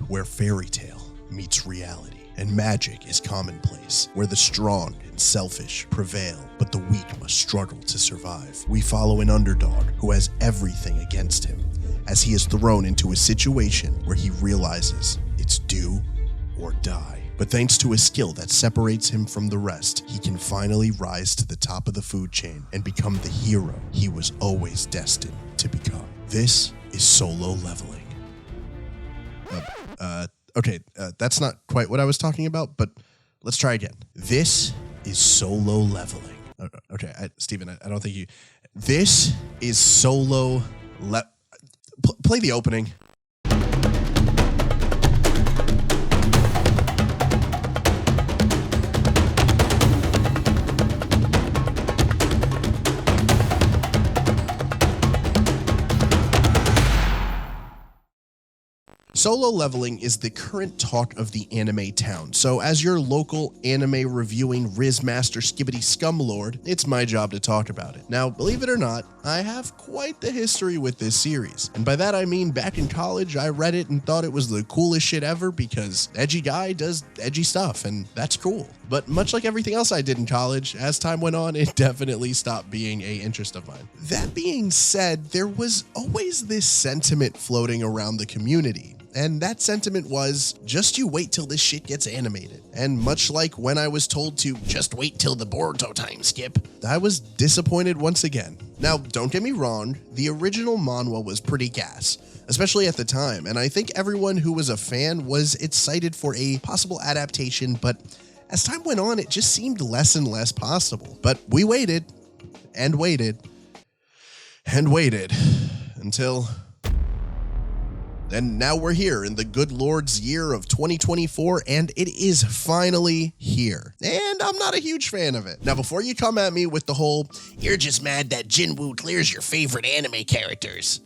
where fairy tale meets reality and magic is commonplace, where the strong and selfish prevail, but the weak must struggle to survive. We follow an underdog who has everything against him as he is thrown into a situation where he realizes it's do or die. But thanks to a skill that separates him from the rest, he can finally rise to the top of the food chain and become the hero he was always destined to become. This is solo leveling. Okay, that's not quite what I was talking about, but let's try again. This is solo leveling. Okay, Steven, I don't think you... This is solo... Play the opening. Solo leveling is the current talk of the anime town, so as your local anime reviewing Riz Master Skibbity Scumlord, it's my job to talk about it. Now, believe it or not, I have quite the history with this series, and by that I mean back in college I read it and thought it was the coolest shit ever because edgy guy does edgy stuff, and that's cool. But much like everything else I did in college, as time went on, it definitely stopped being an interest of mine. That being said, there was always this sentiment floating around the community. And that sentiment was, just you wait till this shit gets animated. And much like when I was told to just wait till the Boruto time skip, I was disappointed once again. Now, don't get me wrong, the original manhwa was pretty gas, especially at the time, and I think everyone who was a fan was excited for a possible adaptation, but as time went on, it just seemed less and less possible. But we waited, and waited, and waited, until... And now we're here in the good Lord's year of 2024, and it is finally here. And I'm not a huge fan of it. Now, before you come at me with the whole, you're just mad that Jinwoo clears your favorite anime characters.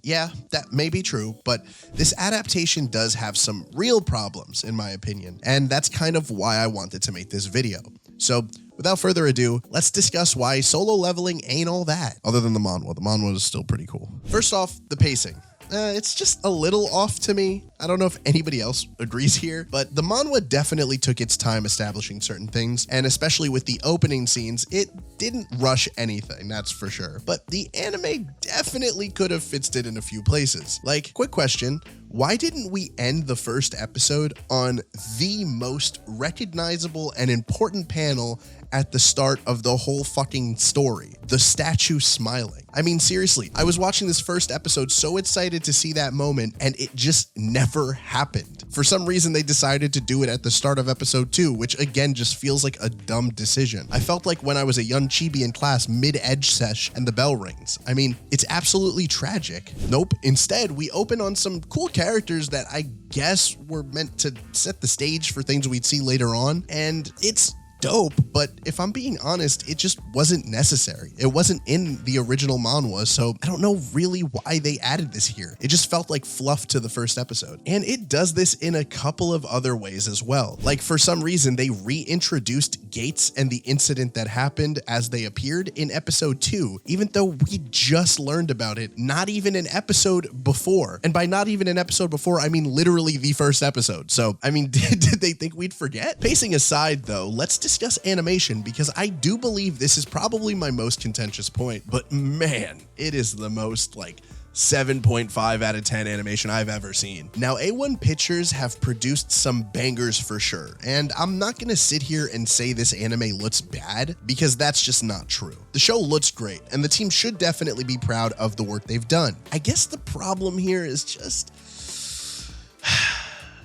Yeah, that may be true, but this adaptation does have some real problems, in my opinion, and that's kind of why I wanted to make this video. So, without further ado, let's discuss why solo leveling ain't all that, other than the manhwa. The manhwa is still pretty cool. First off, the pacing. It's just a little off to me. I don't know if anybody else agrees here, but the manhwa definitely took its time establishing certain things, and especially with the opening scenes, it didn't rush anything, that's for sure. But the anime definitely could have fixed it in a few places. Like, quick question, why didn't we end the first episode on the most recognizable and important panel at the start of the whole fucking story? The statue smiling. I mean, seriously, I was watching this first episode so excited to see that moment, and it just never happened. For some reason, they decided to do it at the start of episode 2, which again just feels like a dumb decision. I felt like when I was a young chibi in class mid-edge sesh and the bell rings. I mean, it's absolutely tragic. Nope, instead, we open on some cool characters that I guess were meant to set the stage for things we'd see later on, and it's dope, but if I'm being honest, it just wasn't necessary. It wasn't in the original manhwa, so I don't know really why they added this here. It just felt like fluff to the first episode. And it does this in a couple of other ways as well. Like, for some reason, they reintroduced Gates and the incident that happened as they appeared in episode 2, even though we just learned about it not even an episode before. And by not even an episode before, I mean literally the first episode. So, I mean, did they think we'd forget? Pacing aside, though, let's discuss animation, because I do believe this is probably my most contentious point, but man, it is the most like 7.5 out of 10 animation I've ever seen. Now, A1 Pictures have produced some bangers for sure, and I'm not gonna sit here and say this anime looks bad, because that's just not true. The show looks great, and the team should definitely be proud of the work they've done. I guess the problem here is just...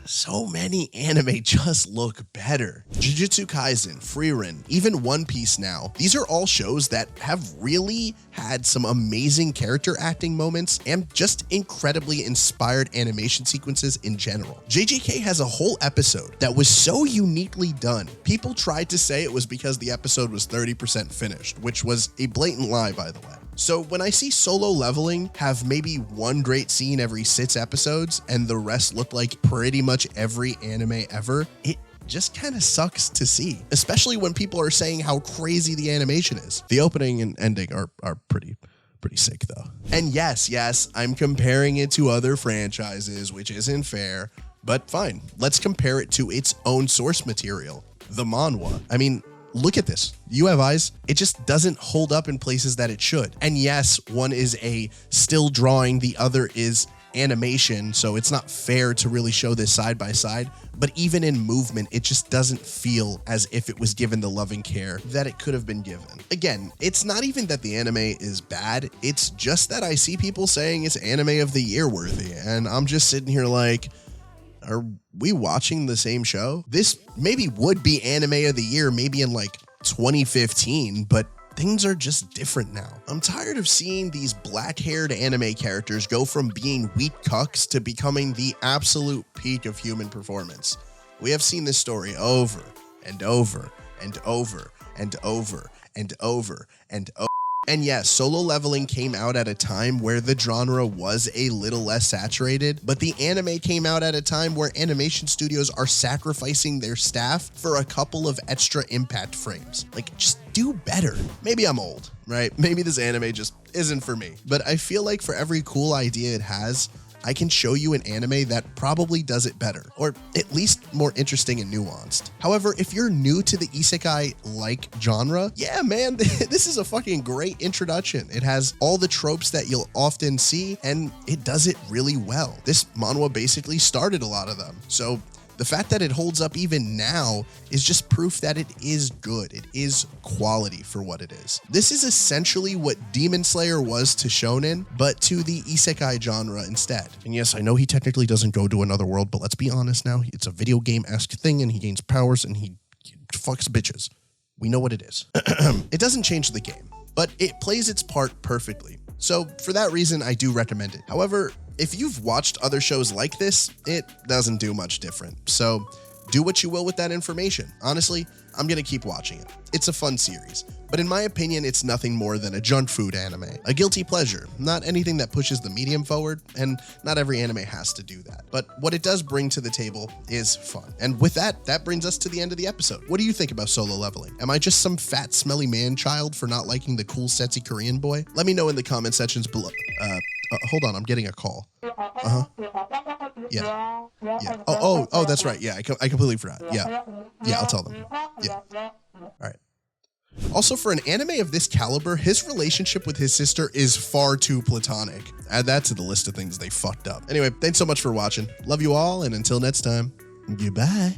so many anime just look better. Jujutsu Kaisen, Frieren, even One Piece now. These are all shows that have really had some amazing character acting moments and just incredibly inspired animation sequences in general. JJK has a whole episode that was so uniquely done. People tried to say it was because the episode was 30% finished, which was a blatant lie, by the way. So when I see Solo Leveling have maybe one great scene every 6 episodes and the rest look like pretty much every anime ever, it just kind of sucks to see, especially when people are saying how crazy the animation is. The opening and ending are pretty sick though. And yes, I'm comparing it to other franchises, which isn't fair. But fine, let's compare it to its own source material, the manhwa. I mean, look at this. You have eyes. It just doesn't hold up in places that it should. And yes, one is a still drawing, the other is animation, so it's not fair to really show this side by side, but even in movement, it just doesn't feel as if it was given the loving care that it could have been given. Again, it's not even that the anime is bad, it's just that I see people saying it's anime of the year worthy, and I'm just sitting here like, are we watching the same show? This maybe would be anime of the year, maybe in like 2015, but things are just different now. I'm tired of seeing these black-haired anime characters go from being weak cucks to becoming the absolute peak of human performance. We have seen this story over and over and over and over and over and over. And yes, Solo Leveling came out at a time where the genre was a little less saturated, but the anime came out at a time where animation studios are sacrificing their staff for a couple of extra impact frames. Like, just do better. Maybe I'm old, right? Maybe this anime just isn't for me, but I feel like for every cool idea it has, I can show you an anime that probably does it better, or at least more interesting and nuanced. However, if you're new to the isekai-like genre, yeah, man, this is a fucking great introduction. It has all the tropes that you'll often see, and it does it really well. This manhwa basically started a lot of them, so the fact that it holds up even now is just proof that it is good. It is quality for what it is. This is essentially what Demon Slayer was to shonen, but to the isekai genre instead. And yes, I know he technically doesn't go to another world, but let's be honest now, it's a video game-esque thing and he gains powers and he fucks bitches. We know what it is. It doesn't change the game, but it plays its part perfectly. So for that reason, I do recommend it. However, if you've watched other shows like this, it doesn't do much different. So do what you will with that information. Honestly, I'm gonna keep watching it. It's a fun series, but in my opinion, it's nothing more than a junk food anime. A guilty pleasure, not anything that pushes the medium forward, and not every anime has to do that. But what it does bring to the table is fun. And with that, that brings us to the end of the episode. What do you think about Solo Leveling? Am I just some fat, smelly man-child for not liking the cool, sexy Korean boy? Let me know in the comment sections below. Hold on, I'm getting a call. Yeah. Oh, that's right. Yeah, I completely forgot. Yeah, I'll tell them. Yeah. All right. Also, for an anime of this caliber, his relationship with his sister is far too platonic. Add that to the list of things they fucked up. Anyway, thanks so much for watching. Love you all, and until next time, goodbye.